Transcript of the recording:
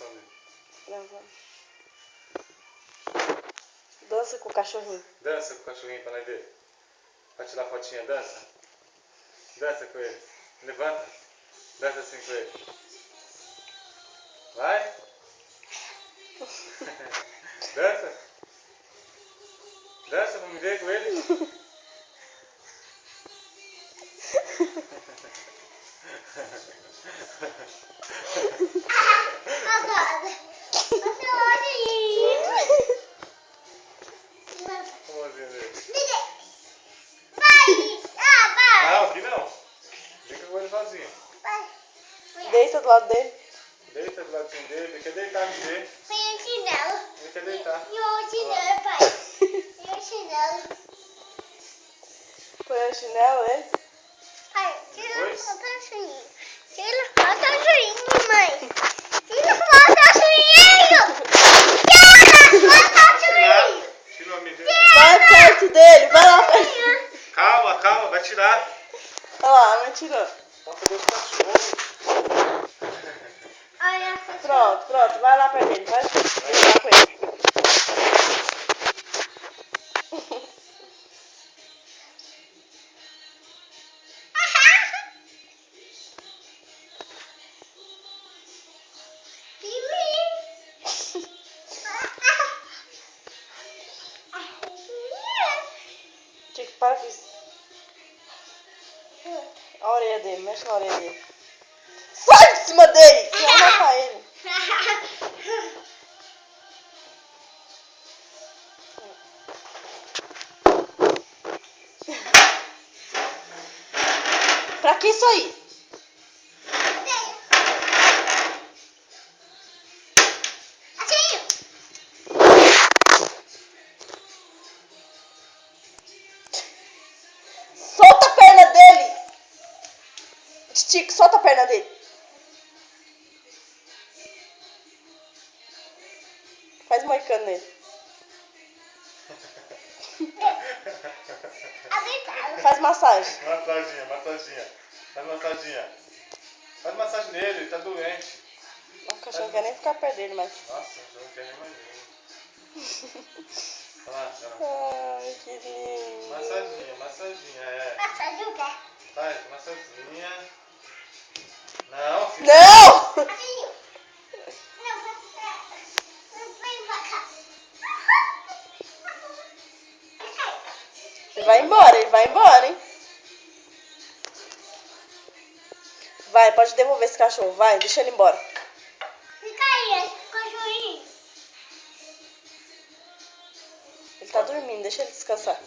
posição dele. Gravando. Dança com o cachorrinho. Dança com o cachorrinho pra nós ver. Pra tirar fotinha, dança. Dança com ele. Levanta. Dança assim com ele. Vai. Dança. Dança pra me ver com ele. Agora. Você olha aí. Como assim dele? Vai. Ah, vai. Não, aqui não. Fica com ele sozinho. Vai. Deita do lado dele. Deita do ladinho dele. Ele quer deitar com você. Põe o chinelo. Ele quer deitar. E o chinelo, pai. E o chinelo. Põe o chinelo nele. Pai, tira Depois? o cachorrinho. Tira o cachorrinho, mãe. Tira o cachorrinho. Tira o cachorrinho. Tira o amigo. Vai perto dele. Vai lá perto. Calma, calma. Vai tirar. Olha lá, a mãe tirou. Tá pegando o cachorro. Olha, Pronto, pronto. Vai lá perto dele. Vai brincar com ele. Chico, para com isso. A orelha dele, mexe na orelha dele. Sai de cima dele! Você vai matar ele. Pra que isso aí? Solta a perna dele! Chico, solta a perna dele. Faz moicano nele. Faz massagem. Massaginha, massaginha. Faz massaginha. Faz massagem nele, ele tá doente. O cachorro não quer nem ficar perto dele mais. Nossa, eu não quero nem mais ver. Olha lá, olha lá. Ai, que lindo. Massaginha, massaginha, é. Faz, massaginha. Não, filho. Não! Ele vai embora, hein? Vai, pode devolver esse cachorro, vai, deixa ele embora. Fica aí, cachorrinho. Ele tá dormindo, deixa ele descansar.